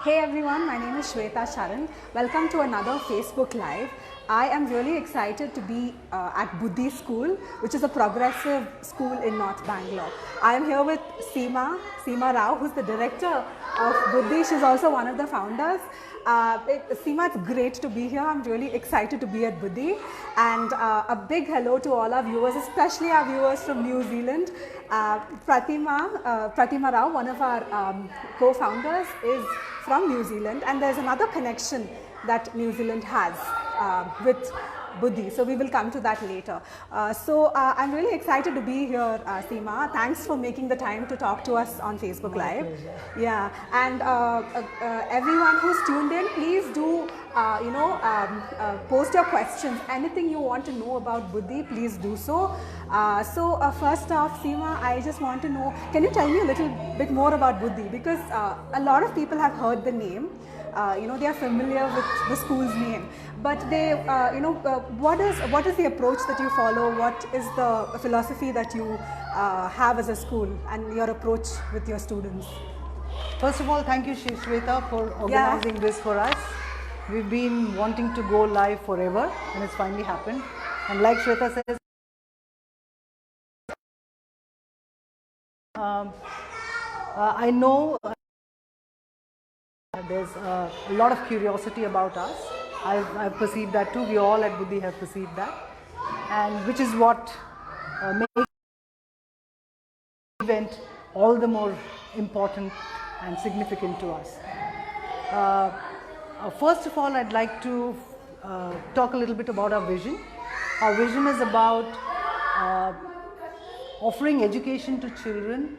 Hey everyone, my name is Shweta Sharan. Welcome to another Facebook Live. I am really excited to be at Buddhi School, which is a progressive school in North Bangalore. I am here with Seema Rao, who's the director of Buddhi. She's also one of the founders. Seema, it's great to be here. I'm really excited to be at Buddhi. And a big hello to all our viewers, especially our viewers from New Zealand. Pratima Rao, one of our co-founders, is from New Zealand, and there's another connection that New Zealand has with Buddhi. So we will come to that later. I'm really excited to be here, Seema. Thanks for making the time to talk to us on Facebook Live. Yeah, and everyone who's tuned in, please do post your questions. Anything you want to know about Buddhi, please do so. First off, Seema, I just want to know, can you tell me a little bit more about Buddhi? Because a lot of people have heard the name. They are familiar with the school's name, but they, what is the approach that you follow? What is the philosophy that you have as a school and your approach with your students? First of all, thank you, Shweta, for organizing this for us. We've been wanting to go live forever, and it's finally happened. And like Shweta says, I know there's a lot of curiosity about us. I've perceived that too. We all at Buddhi have perceived that, and which is what makes the event all the more important and significant to us. First of all, I'd like to talk a little bit about our vision. Our vision is about offering education to children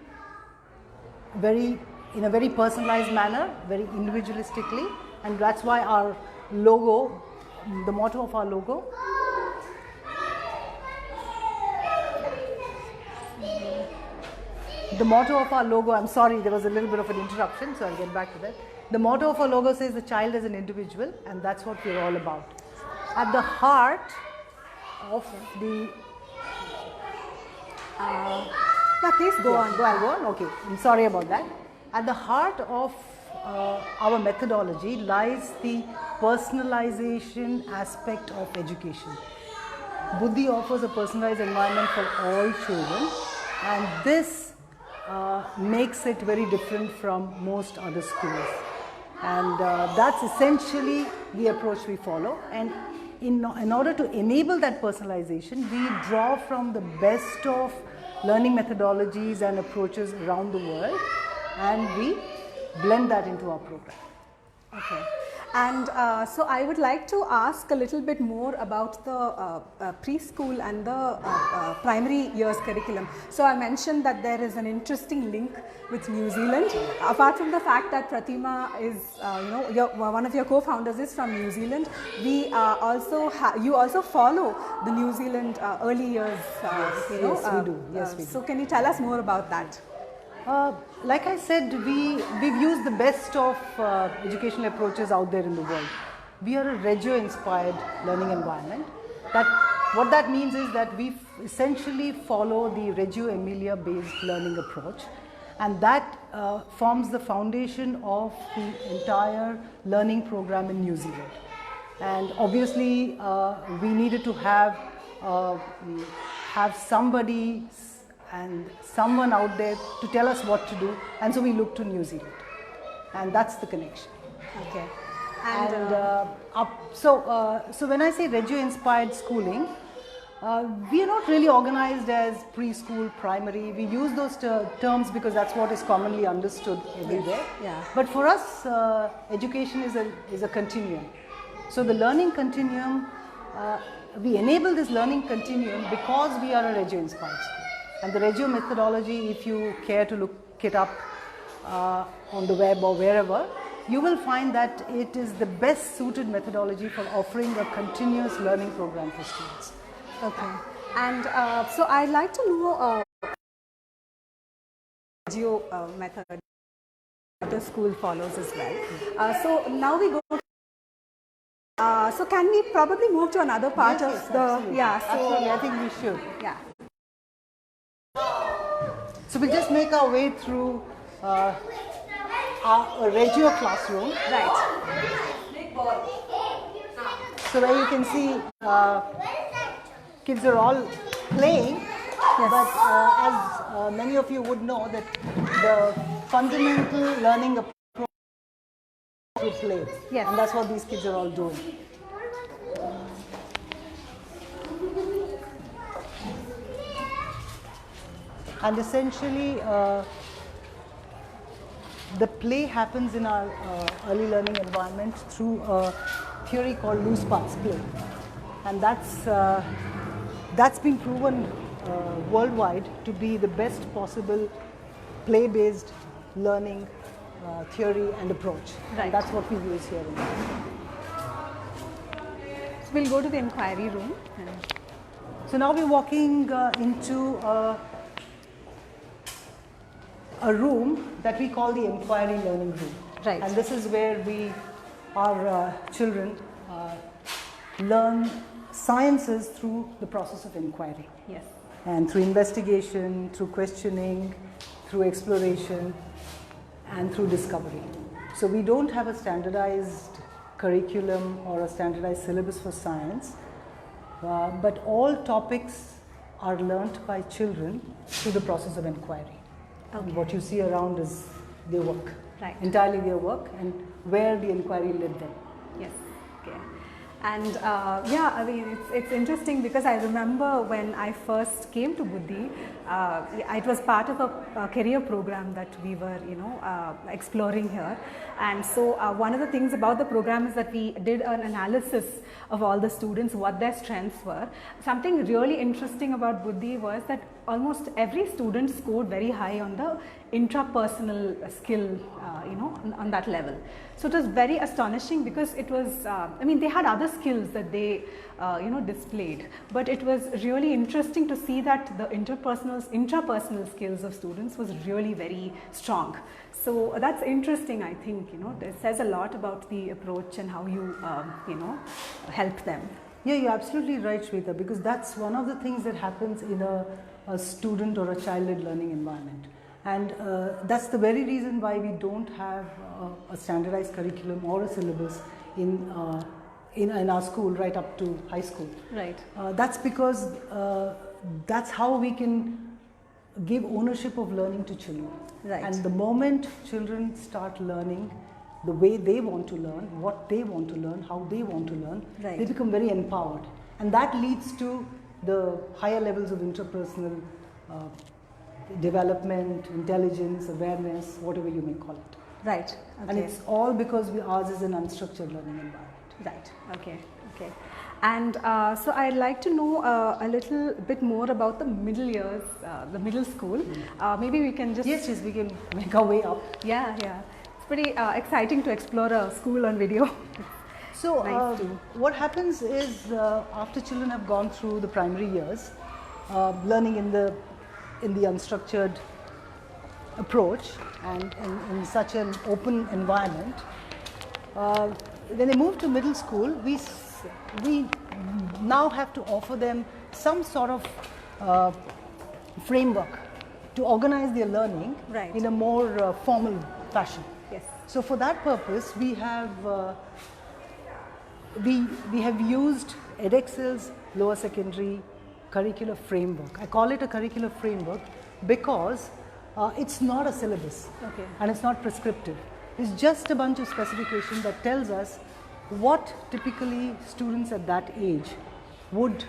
in a very personalized manner, very individualistically, and that's why our logo, the motto of our logo, I'm sorry, there was a little bit of an interruption, so I'll get back to that. The motto of our logo says the child is an individual, and that's what we're all about. At the heart of the please go on. Okay, I'm sorry about that. At the heart of our methodology lies the personalization aspect of education. Buddhi offers a personalized environment for all children, and this makes it very different from most other schools. And that's essentially the approach we follow. And in order to enable that personalization, we draw from the best of learning methodologies and approaches around the world, and we blend that into our program. Okay. And so I would like to ask a little bit more about the preschool and the primary years curriculum. So I mentioned that there is an interesting link with New Zealand. Apart from the fact that Pratima is, one of your co-founders is from New Zealand, we you also follow the New Zealand early years. Yes, we do. Yes, we do. So can you tell us more about that? Like I said, we've used the best of educational approaches out there in the world. We are a Reggio-inspired learning environment. What that means is that we essentially follow the Reggio Emilia-based learning approach, and that forms the foundation of the entire learning program in New Zealand. And obviously, we needed to have somebody and someone out there to tell us what to do, and so we look to New Zealand, and that's the connection. Okay. So when I say Reggio-inspired schooling, we are not really organized as preschool, primary. We use those terms because that's what is commonly understood everywhere. Yeah. But for us, education is a continuum. So the learning continuum, we enable this learning continuum because we are a Reggio-inspired school. And the Reggio methodology, if you care to look it up on the web or wherever, you will find that it is the best suited methodology for offering a continuous learning program for students. Okay. And so I'd like to know Reggio method the school follows as well. So now we go. So can we probably move to another part of the? Absolutely. Yeah. So Absolutely, I think we should. Yeah. So we'll just make our way through a regular classroom. Right. So where you can see kids are all playing, but as many of you would know that the fundamental learning approach is through play. Yes. And that's what these kids are all doing. And essentially, the play happens in our early learning environment through a theory called loose parts play. And that's been proven worldwide to be the best possible play-based learning theory and approach. Right. And that's what we use here. So we'll go to the inquiry room. So now we're walking into a room that we call the inquiry learning room. Right. And this is where our children learn sciences through the process of inquiry. Yes. And through investigation, through questioning, through exploration, and through discovery. So we don't have a standardized curriculum or a standardized syllabus for science, but all topics are learnt by children through the process of inquiry. Okay. And what you see around is their work, Right. entirely their work, and where the inquiry led them. Yes. Okay. And yeah, I mean, it's interesting because I remember when I first came to Buddhi, it was part of a career program that we were, exploring here. And so one of the things about the program is that we did an analysis of all the students, what their strengths were. Something really interesting about Buddhi was that almost every student scored very high on the intrapersonal skill, on that level. So it was very astonishing because it was, they had other skills that they, displayed, but it was really interesting to see that the intrapersonal skills of students was really very strong. So that's interesting, I think, it says a lot about the approach and how you, help them. Yeah, you're absolutely right, Shweta, because that's one of the things that happens in a student or a child-led learning environment. And that's the very reason why we don't have a standardized curriculum or a syllabus in our school right up to high school. Right. That's because that's how we can give ownership of learning to children. Right. And the moment children start learning the way they want to learn, what they want to learn, how they want to learn, Right. they become very empowered. And that leads to the higher levels of interpersonal development, intelligence, awareness, whatever you may call it. Right. Okay. And it's all because ours is an unstructured learning environment. Right. Okay. Okay. And so I'd like to know a little bit more about the middle years, the middle school. Maybe we can just... Yes, we can make our way up. Yeah, yeah. It's pretty exciting to explore a school on video. So Nice too. what happens is after children have gone through the primary years, learning in the unstructured approach and in such an open environment, when they move to middle school, we now have to offer them some sort of framework to organize their learning Right. in a more formal fashion. Yes. So for that purpose, we have used edXL's lower secondary curricular framework. I call it a curricular framework because it's not a syllabus. Okay. And it's not prescriptive. It's just a bunch of specification that tells us what typically students at that age would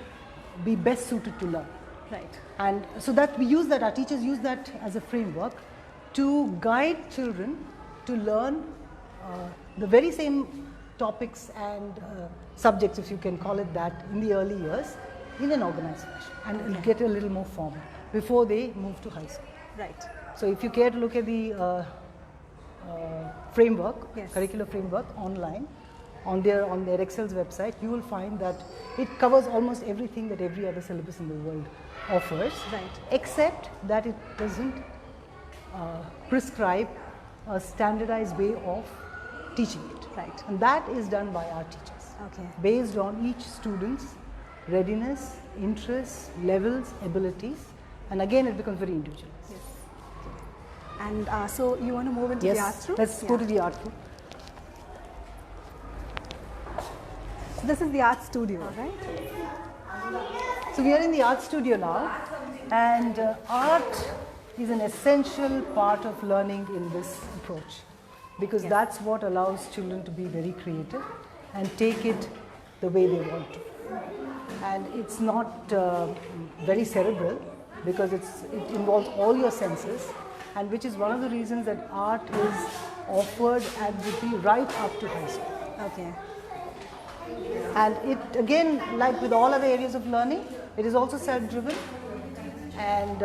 be best suited to learn. Right. And so that we use that, our teachers use that as a framework to guide children to learn the very same topics and subjects, if you can call it that, in the early years in an organized fashion and get a little more formal before they move to high school. Right. So if you care to look at the framework, Yes. curricular framework online, on their Excel's website, you will find that it covers almost everything that every other syllabus in the world offers, Right. except that it doesn't prescribe a standardized way of teaching it. Right. And that is done by our teachers, Okay. based on each student's readiness, interests, levels, abilities, and again it becomes very individual. Yes. And so you want to move into Yes, the arts room? let's go to the art room. So this is the art studio, right? So we are in the art studio now, and art is an essential part of learning in this approach, because that's what allows children to be very creative and take it the way they want to. And it's not very cerebral, because it involves all your senses, and which is one of the reasons that art is offered at Buddhi right up to high school. Okay. And it, again, like with all other areas of learning, it is also self-driven, and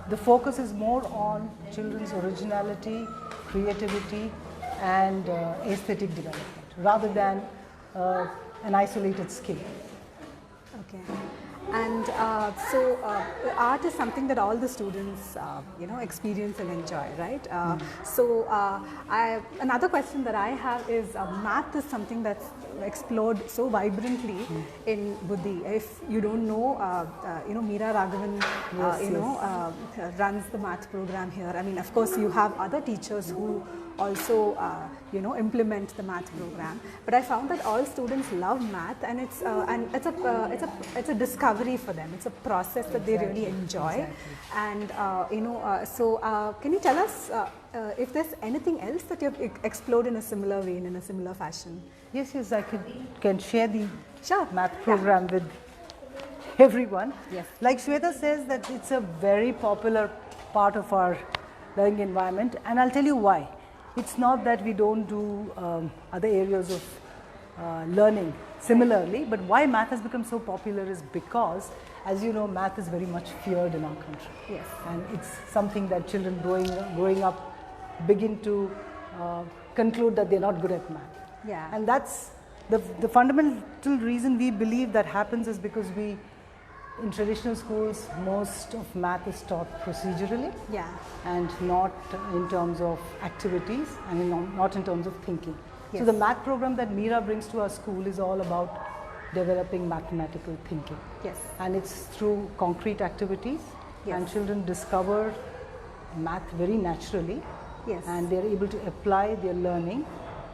the focus is more on children's originality, creativity, and aesthetic development, rather than an isolated skill. Okay. And so art is something that all the students experience and enjoy, right? So another question that I have is math is something that's explored so vibrantly in Buddhi. If you don't know, Meera Raghavan runs the math program here. I mean, of course you have other teachers who also implement the math program, but I found that all students love math, and it's a discovery for them. It's a process that they really enjoy. And so can you tell us if there's anything else that you've explored in a similar vein, in a similar fashion? Yes, I can share the Sure. math program with everyone. Yes. Like Shweta says, that it's a very popular part of our learning environment, and I'll tell you why. It's not that we don't do other areas of learning similarly, but why math has become so popular is because, as you know, math is very much feared in our country. Yes. And it's something that children growing up begin to conclude that they're not good at math. Yeah. And that's the fundamental reason we believe that happens is because in traditional schools, most of math is taught procedurally, Yeah. and not in terms of activities, and not in terms of thinking. Yes. So the math program that Meera brings to our school is all about developing mathematical thinking. Yes. And it's through concrete activities, Yes. and children discover math very naturally, Yes. and they're able to apply their learning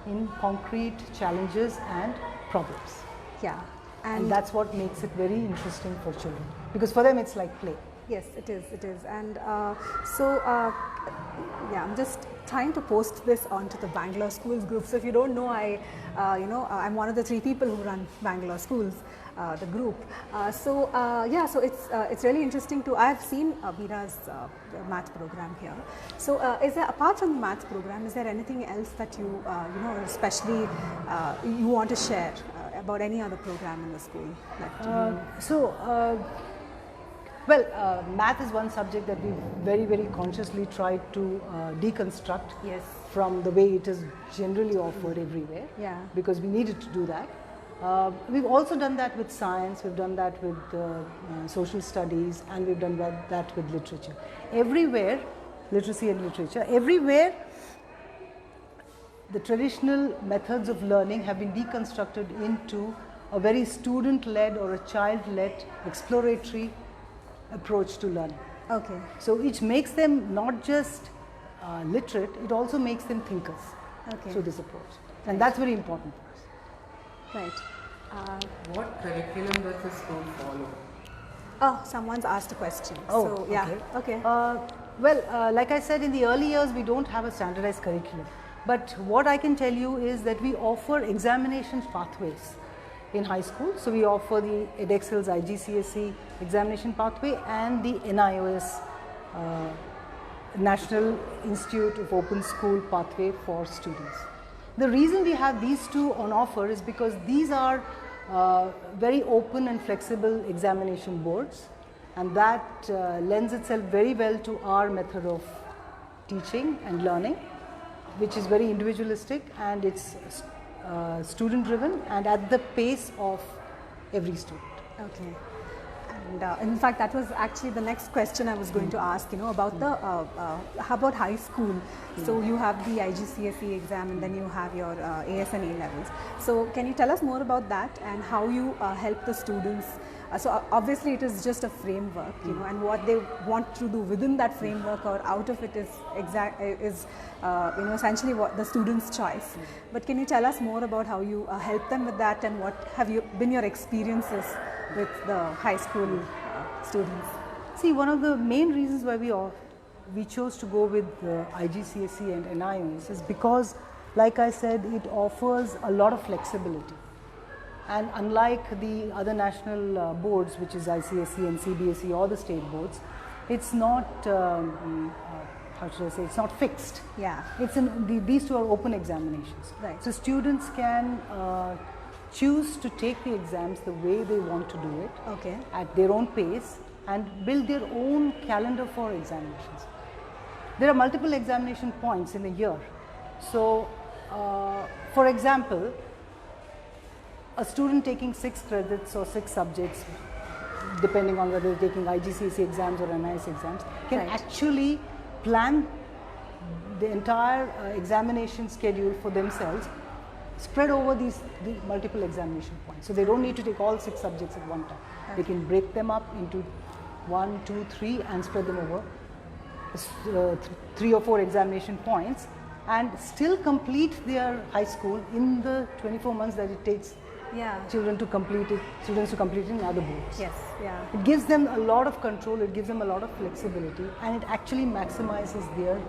in concrete challenges and problems. Yeah. And that's what makes it very interesting for children, because for them it's like play. Yes, it is. It is. And I'm just trying to post this onto the Bangalore Schools group. So if you don't know, I'm one of the 3 people who run Bangalore Schools, the group. So it's really interesting to. I've seen Meera's math program here. So is there, apart from the math program, is there anything else that you especially you want to share about any other program in the school? Math is one subject that we very, very consciously tried to deconstruct from the way it is generally offered everywhere, because we needed to do that. We've also done that with science, we've done that with social studies, and we've done that with literature. Everywhere, literacy and literature, everywhere the traditional methods of learning have been deconstructed into a very student-led or a child-led exploratory approach to learning. Okay. So which makes them not just literate, it also makes them thinkers through this approach. And that's very important for us. Right. What curriculum does the school follow? Oh, someone's asked a question. Oh, so, yeah. Okay. Like I said, in the early years, we don't have a standardized curriculum. But what I can tell you is that we offer examination pathways in high school. So we offer the edXL's IGCSE examination pathway and the NIOS National Institute of Open School pathway for students. The reason we have these two on offer is because these are very open and flexible examination boards, and that lends itself very well to our method of teaching and learning, which is very individualistic, and it's student driven and at the pace of every student. Okay. And in fact, that was actually the next question I was going to ask, about the, how about high school? So you have the IGCSE exam and then you have your AS and A levels. So can you tell us more about that and how you help the students So obviously it is just a framework, you know, and what they want to do within that framework or out of it is you know, essentially what the student's choice. But can you tell us more about how you help them with that, and what have been your experiences with the high school students? See, one of the main reasons why we chose to go with IGCSE and NIOS is because, like I said, it offers a lot of flexibility. And unlike the other national boards, which is ICSE and CBSE or the state boards, it's not, how should I say, it's not fixed. Yeah. These two are open examinations. Right. So students can choose to take the exams the way they want to do it, Okay. at their own pace, and build their own calendar for examinations. There are multiple examination points in a year. So, for example, a student taking 6 credits or 6 subjects, depending on whether they're taking IGCSE exams or NIS exams, can Right. actually plan the entire examination schedule for themselves, spread over the multiple examination points. So they don't need to take all 6 subjects at one time. Okay. They can break them up into 1, 2, 3 and spread them over 3 or 4 examination points, and still complete their high school in the 24 months that it takes students to complete it in other boards. Yes, yeah. It gives them a lot of control, it gives them a lot of flexibility, and it actually maximizes their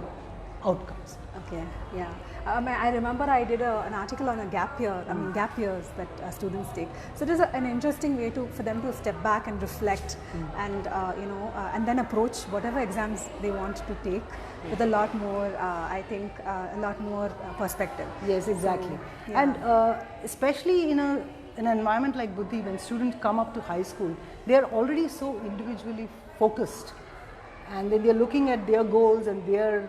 outcomes. Okay, yeah. I remember I did an article on a gap year, gap years that students take. So it is an interesting way for them to step back and reflect, and you know, and then approach whatever exams they want to take with a lot more, I think, a lot more perspective. Yes, exactly. So, yeah. And especially in an environment like Buddhi, when students come up to high school, they are already so individually focused, and then they are looking at their goals and their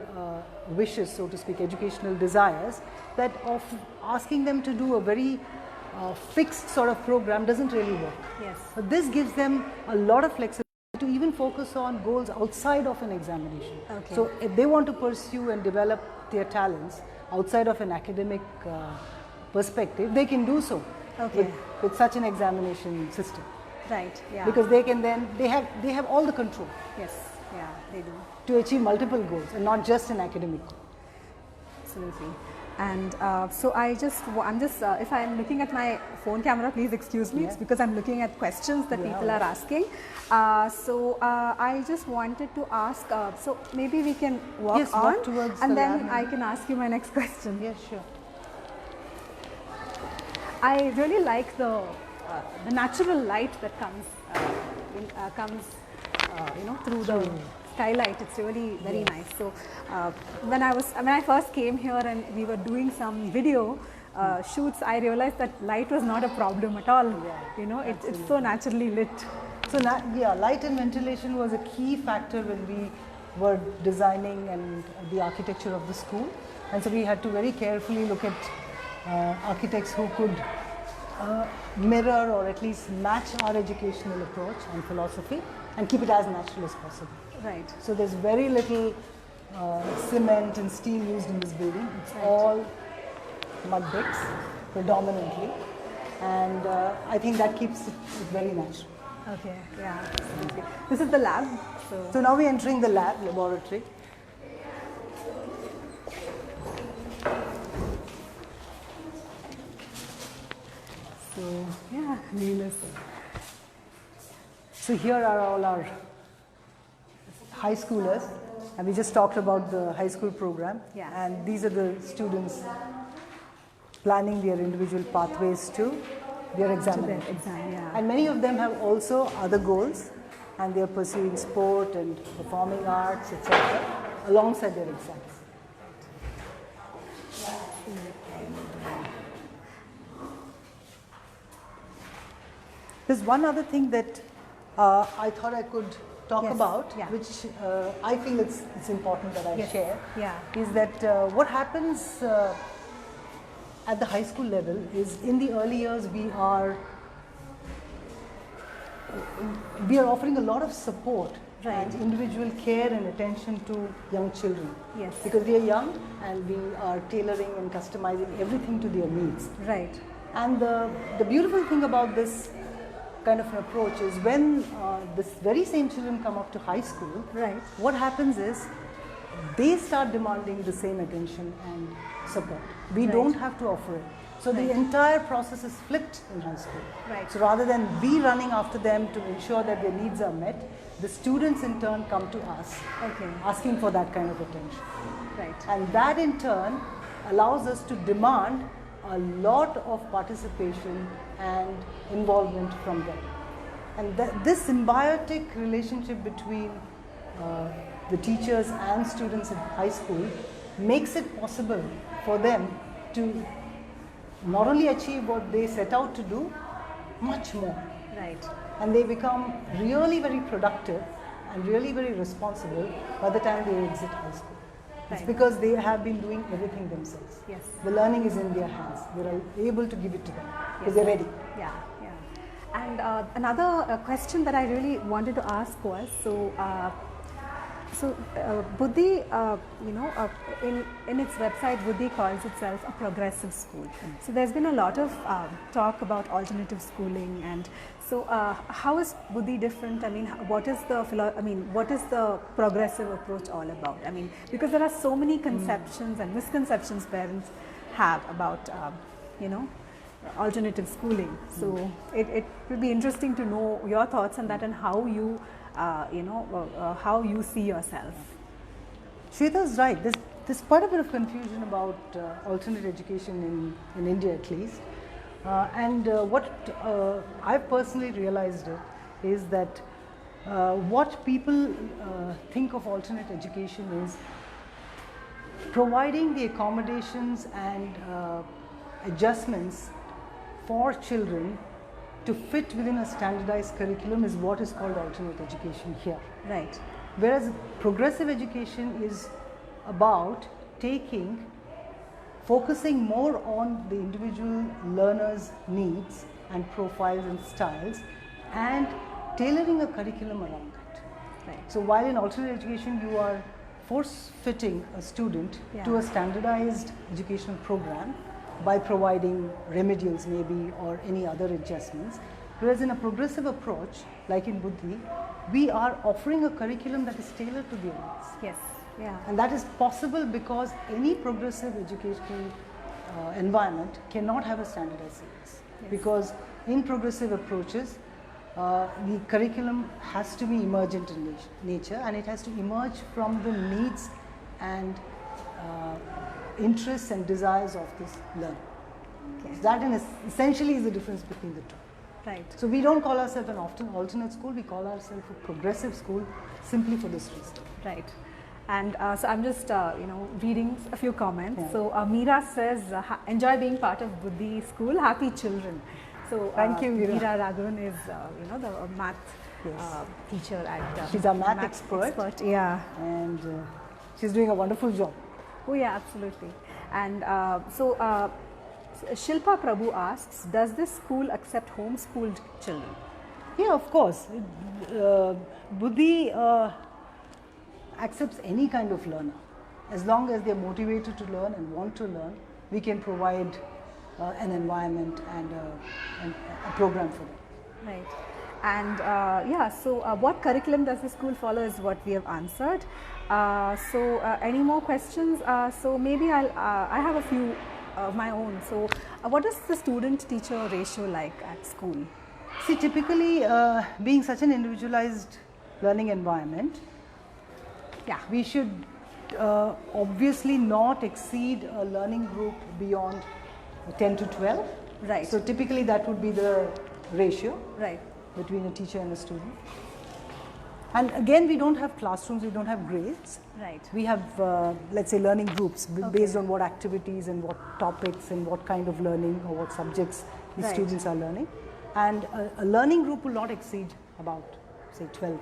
wishes, so to speak, educational desires, that of asking them to do a very fixed sort of program doesn't really work. Yes. But this gives them a lot of flexibility to even focus on goals outside of an examination. Okay. So if they want to pursue and develop their talents outside of an academic perspective, they can do so with such an examination system. Right, yeah. Because they can then, they have all the control. Yes, yeah, they do. To achieve multiple goals and not just an academic goal. Absolutely. And so I'm just, if I'm looking at my phone camera, please excuse me, it's because I'm looking at questions that people are asking. So I just wanted to ask, so maybe we can walk on, towards and the then lab. I can ask you my next question. Yes, sure. I really like the natural light that comes, you know, through the skylight. It's really very nice. So when I first came here and we were doing some video shoots, I realized that light was not a problem at all. You know, it's so naturally lit. So light and ventilation was a key factor when we were designing and the architecture of the school, and so we had to very carefully look at architects who could mirror or at least match our educational approach and philosophy and keep it as natural as possible. Right. So there's very little cement and steel used in this building. It's all mud bricks predominantly, and I think that keeps it very natural. Okay, yeah, absolutely. This is the lab. So now we're entering the laboratory. So yeah, Venus. So here are all our high schoolers, and we just talked about the high school program. Yeah. And these are the students planning their individual pathways to their examination. And many of them have also other goals, and they are pursuing sport and performing arts, etc., alongside their exams. There's one other thing that I thought I could talk about, which I feel it's important that I share, is that what happens at the high school level is, in the early years we are offering a lot of support and individual care and attention to young children. Yes. Because they are young and we are tailoring and customizing everything to their needs. Right. And the beautiful thing about this kind of an approach is when this very same children come up to high school, Right. what happens is they start demanding the same attention and support. We Right. don't have to offer it. So the Right. entire process is flipped in high school. Right. So rather than we running after them to ensure that their needs are met, the students in turn come to us Okay. asking for that kind of attention. Right. And that in turn allows us to demand a lot of participation and involvement from them. And this symbiotic relationship between the teachers and students in high school makes it possible for them to not only achieve what they set out to do, much more. Right. And they become really very productive and really very responsible by the time they exit high school. It's Right. because they have been doing everything themselves. Yes. The learning is in their hands. They're able to give it to them because Yes. they're ready. Yeah, yeah. And another question that I really wanted to ask was, Buddhi, in its website, Buddhi calls itself a progressive school. So there's been a lot of talk about alternative schooling, and so how is Buddhi different? I mean, what is the progressive approach all about? I mean, because there are so many conceptions and misconceptions parents have about, alternative schooling. So it would be interesting to know your thoughts on that and how you how you see yourself. Shweta's right. There's quite a bit of confusion about alternate education in India at least. What I've personally realized is that what people think of alternate education is providing the accommodations and adjustments for children to fit within a standardized curriculum is what is called alternate education here. Right. Whereas progressive education is about focusing more on the individual learner's needs and profiles and styles and tailoring a curriculum around that. Right. So while in alternate education you are force fitting a student to a standardized educational program by providing remedials maybe or any other adjustments, whereas in a progressive approach like in Buddhi, we are offering a curriculum that is tailored to their needs. Yes. Yeah. And that is possible because any progressive educational environment cannot have a standardized syllabus. Yes. Because in progressive approaches, the curriculum has to be emergent in nature and it has to emerge from the needs and interests and desires of this learner. Okay. So that essentially is the difference between the two. Right. So we don't call ourselves an alternate school, we call ourselves a progressive school simply for this reason. Right. And so I'm just reading a few comments. Yeah. So Meera says, enjoy being part of Buddhi School, happy children. So Thank you, Meera. Meera Raghavan is the math teacher at She's a math expert. Yeah. And she's doing a wonderful job. Oh yeah, absolutely. And Shilpa Prabhu asks, does this school accept homeschooled children? Yeah, of course. Buddhi accepts any kind of learner. As long as they're motivated to learn and want to learn, we can provide an environment and a program for them. Right. And what curriculum does the school follow is what we have answered. Any more questions? So maybe I have a few of my own. So what is the student-teacher ratio like at school? See, typically being such an individualized learning environment, we should obviously not exceed a learning group beyond 10 to 12. Right. So typically that would be the ratio. Right. Between a teacher and a student. And again, we don't have classrooms, we don't have grades. Right. We have, let's say, learning groups based on what activities and what topics and what kind of learning or what subjects the students are learning. And a learning group will not exceed about, say, 12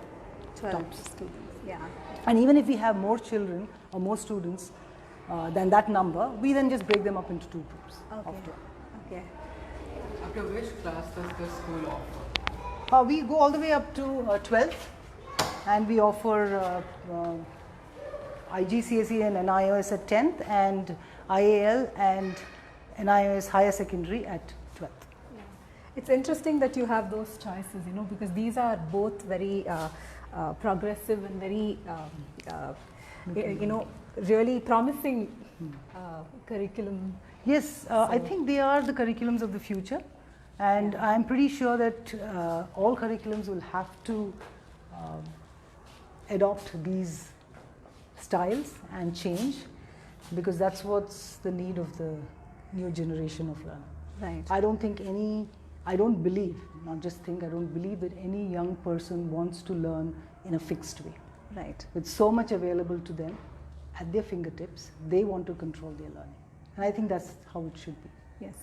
tops. Students. Yeah. And even if we have more children or more students than that number, we then just break them up into two groups. Okay. Up to which class does the school offer? We go all the way up to 12th, and we offer IGCSE and NIOS at 10th, and IAL and NIOS higher secondary at 12th. Yeah. It's interesting that you have those choices, you know, because these are both very progressive and very, you know, really promising curriculum. Yes, I think they are the curriculums of the future, and I'm pretty sure that all curriculums will have to adopt these styles and change, because that's what's the need of the new generation of learner. Right. I don't believe, not just think, I don't believe that any young person wants to learn in a fixed way. Right. With so much available to them at their fingertips, they want to control their learning. And I think that's how it should be. Yes,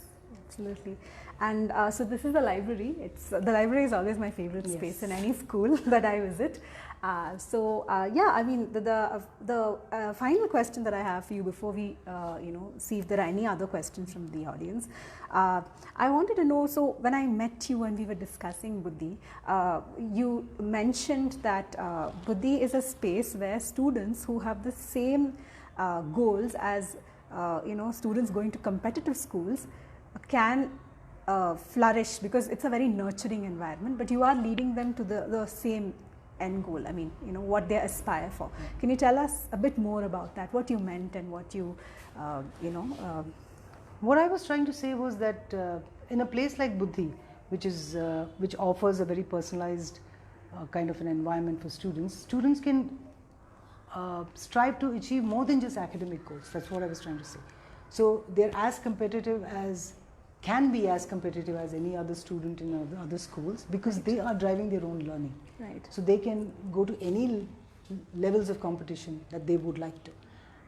absolutely. And so this is the library. The library is always my favorite space in any school that I visit. Yeah, I mean, the final question that I have for you before we, you know, see if there are any other questions from the audience. I wanted to know, so when I met you and we were discussing Buddhi, you mentioned that Buddhi is a space where students who have the same goals as, you know, students going to competitive schools can flourish, because it's a very nurturing environment, but you are leading them to the same end goal. I mean, you know, what they aspire for. Can you tell us a bit more about that, what you meant and what you, you know. What I was trying to say was that in a place like Buddhi, which offers a very personalized kind of an environment for students, students can strive to achieve more than just academic goals. That's what I was trying to say. So they're can be as competitive as any other student in other schools, because they are driving their own learning. Right. So they can go to any levels of competition that they would like to.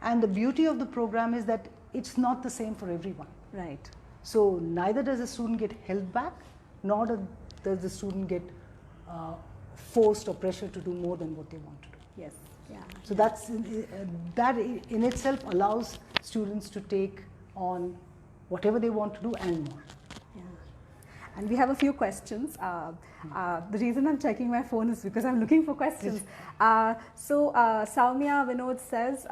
And the beauty of the program is that it's not the same for everyone. Right. So neither does the student get held back, nor does the student get forced or pressured to do more than what they want to do. Yes. Yeah. So that in itself allows students to take on whatever they want to do and more. Yeah. And we have a few questions. The reason I'm checking my phone is because I'm looking for questions. Soumya Vinod says,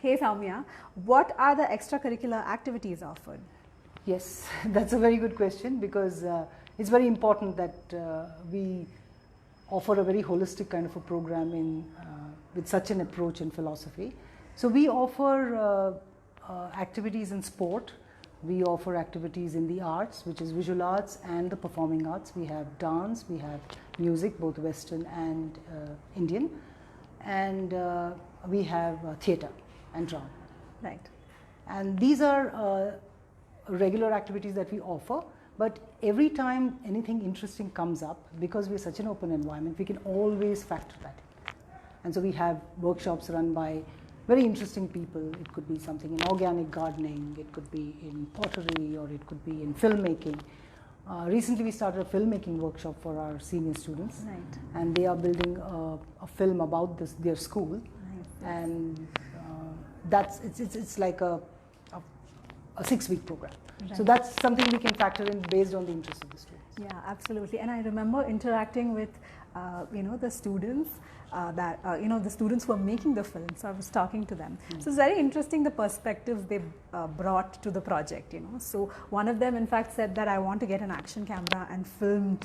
hey Soumya, what are the extracurricular activities offered? Yes, that's a very good question, because it's very important that we offer a very holistic kind of a program with such an approach in philosophy. So we offer activities in sport, we offer activities in the arts, which is visual arts and the performing arts. We have dance, we have music, both Western and Indian, and we have theatre and drama. Right. And these are regular activities that we offer, but every time anything interesting comes up, because we're such an open environment, we can always factor that in. And so we have workshops run by very interesting people. It could be something in organic gardening, it could be in pottery, or it could be in filmmaking. Recently we started a filmmaking workshop for our senior students, right, and they are building a film about their school, right, and it's like a 6-week program. Right. So that's something we can factor in based on the interest of the students. Yeah, absolutely. And I remember interacting with you know, the students you know, the students who are making the film. So I was talking to them. So it's very interesting, the perspectives they brought to the project, you know. So one of them in fact said that I want to get an action camera and film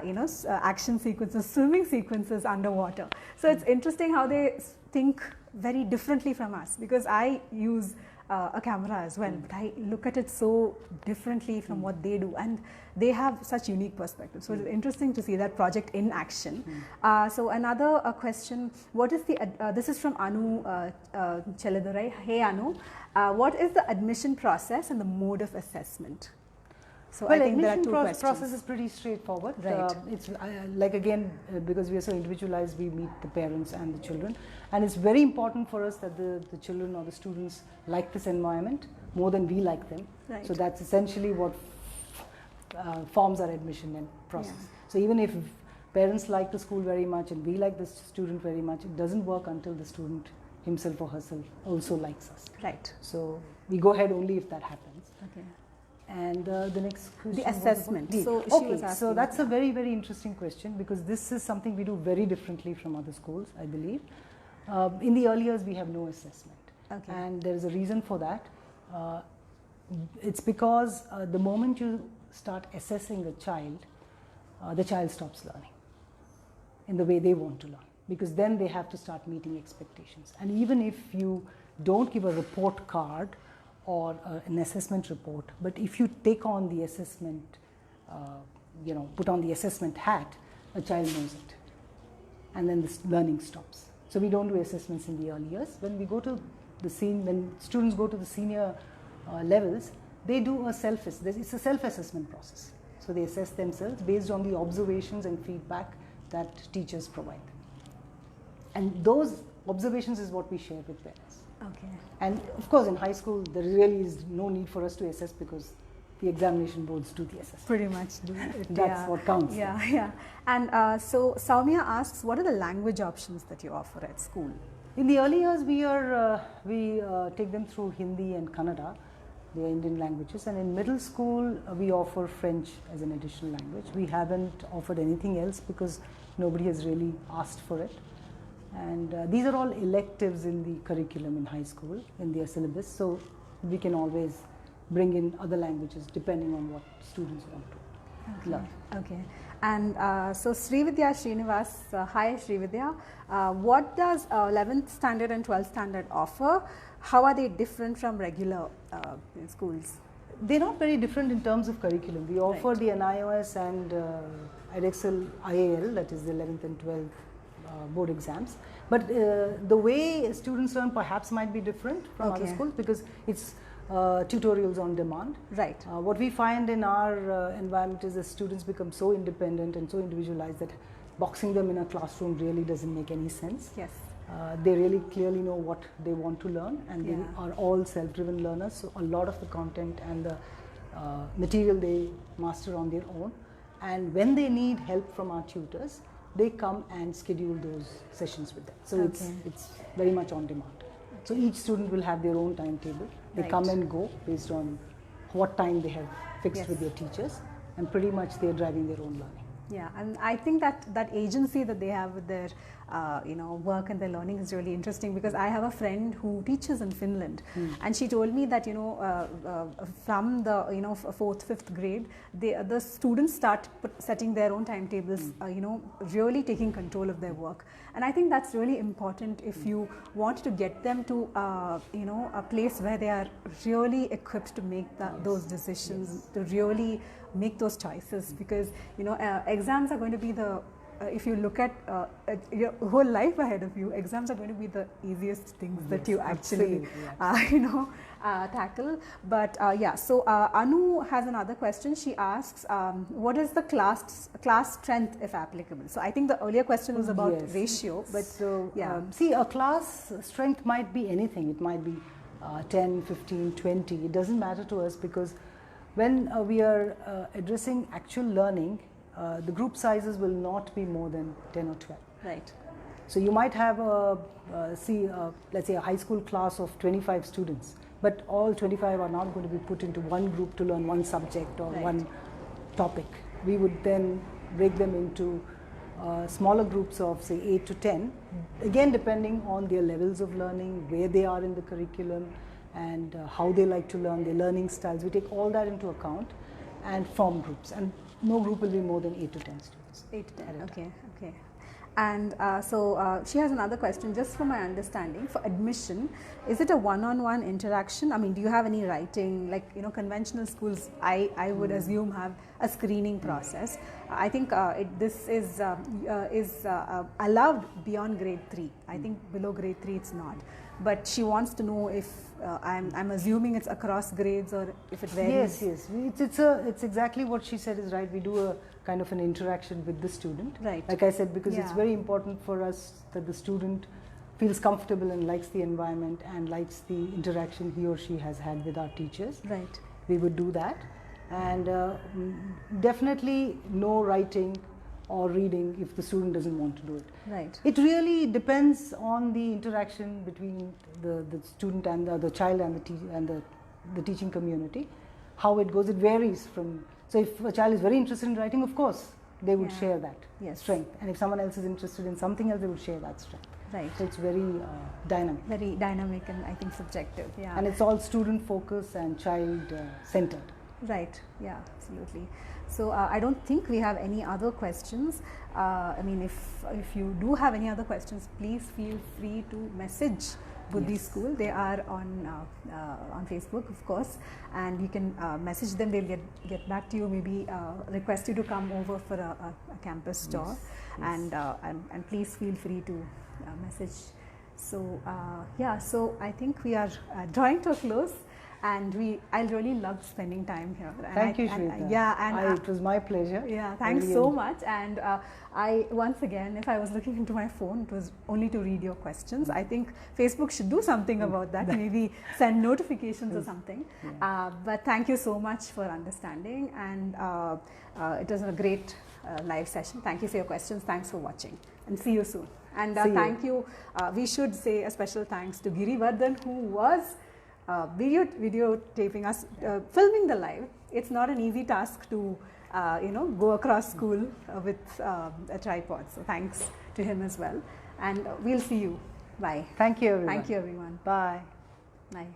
you know, action sequences, swimming sequences underwater. So it's interesting how they think very differently from us, because I use a camera as well, but I look at it so differently from what they do, and they have such unique perspectives. So it's interesting to see that project in action. So another question, what is the, this is from Anu Cheladurai. Hey Anu, what is the admission process and the mode of assessment? So well, I think there are two admission questions. process is pretty straightforward. Right. It's like, again, because we are so individualized, we meet the parents and the children, and it's very important for us that the children or the students like this environment more than we like them. Right. So that's essentially what forms our admission and process. Yeah. So even if parents like the school very much and we like the student very much, it doesn't work until the student himself or herself also likes us. Right. So we go ahead only if that happens. Okay. And the next question, The assessment. So, she was so asking. that's a very, very interesting question, because this is something we do very differently from other schools, I believe. In the early years, we have no assessment. Okay. And there is a reason for that. It's because the moment you start assessing a child, the child stops learning in the way they want to learn, because then they have to start meeting expectations. And even if you don't give a report card or an assessment report, but if you take on the assessment, put on the assessment hat, a child knows it, and then the learning stops. So we don't do assessments in the early years. When we go to when students go to the senior levels, they do it's a self-assessment process. So they assess themselves based on the observations and feedback that teachers provide them. And those observations is what we share with parents. Okay. And of course, in high school, there really is no need for us to assess, because the examination boards do the assessment. Pretty much do it. That's what counts. Yeah. And so Soumya asks, what are the language options that you offer at school? In the early years, we take them through Hindi and Kannada, they are Indian languages, and in middle school we offer French as an additional language. We haven't offered anything else because nobody has really asked for it. And these are all electives in the curriculum in high school, in their syllabus, so we can always bring in other languages depending on what students want to learn. Okay. And so Srividya Srinivas, hi Srividya, what does 11th standard and 12th standard offer? How are they different from regular schools? They're not very different in terms of curriculum. We offer the NIOS and EdExcel IAL, that is the 11th and 12th board exams. But the way students learn perhaps might be different from other schools, because it's tutorials on demand. Right. What we find in our environment is that students become so independent and so individualized that boxing them in a classroom really doesn't make any sense. Yes. They really clearly know what they want to learn, and they are all self-driven learners, so a lot of the content and the material they master on their own. And when they need help from our tutors, they come and schedule those sessions with them. So it's very much on demand. So each student will have their own timetable. They come and go based on what time they have fixed with their teachers, and pretty much they're driving their own learning. Yeah, and I think that agency that they have with their work and their learning is really interesting, because I have a friend who teaches in Finland, and she told me that from the fourth, fifth grade, the students start setting their own timetables, really taking control of their work, and I think that's really important if you want to get them to a place where they are really equipped to make those decisions, to really make those choices, because exams are going to be the if you look at your whole life ahead of you, exams are going to be the easiest things that you actually tackle. But so Anu has another question. She asks, what is the class strength if applicable? So I think the earlier question was about ratio, but see, a class strength might be anything. It might be 10, 15, 20. It doesn't matter to us, because when we are addressing actual learning, the group sizes will not be more than 10 or 12. Right. So you might have let's say a high school class of 25 students, but all 25 are not going to be put into one group to learn one subject or one topic. We would then break them into smaller groups of say 8 to 10, again depending on their levels of learning, where they are in the curriculum, and how they like to learn, their learning styles. We take all that into account and form groups, and no group will be more than 8 to 10 students. 8 to 10, okay. And so she has another question, just from my understanding, for admission, is it a one-on-one interaction? I mean, do you have any writing, like conventional schools I would assume have a screening process. I think this is allowed beyond grade 3. I think below grade 3 it's not. But she wants to know if I'm assuming it's across grades or if it varies. Yes. It's exactly what she said is right. We do a kind of an interaction with the student. Right. Like I said, because it's very important for us that the student feels comfortable and likes the environment and likes the interaction he or she has had with our teachers. Right. We would do that. And definitely no writing or reading if the student doesn't want to do it. Right. It really depends on the interaction between the student and the child and the teaching community. How it goes, it varies from. So if a child is very interested in writing, of course, they would share that strength. And if someone else is interested in something else, they would share that strength. Right. So it's very dynamic. Very dynamic and I think subjective. Yeah. And it's all student focused and child centered. Right, yeah, absolutely. So I don't think we have any other questions. I mean, if you do have any other questions, please feel free to message Buddhi Yes. School. They are on Facebook, of course, and you can message them. They'll get back to you. Maybe request you to come over for a campus tour, Yes, and please feel free to message. So yeah, so I think we are drawing to a close. And I really loved spending time here. And Thank you, Shweta. Yeah, and it was my pleasure. yeah, thanks Really so much. And I once again, if I was looking into my phone, it was only to read your questions. I think Facebook should do something about that. Maybe send notifications or something. Yeah. But thank you so much for understanding, and it was a great live session. Thank you for your questions. Thanks for watching, and see you soon. And thank you. We should say a special thanks to Girivardhan, who was videotaping us, filming the live. It's not an easy task to go across school with a tripod. So thanks to him as well. And we'll see you. Bye. Thank you, everyone. Thank you, everyone. Bye. Bye.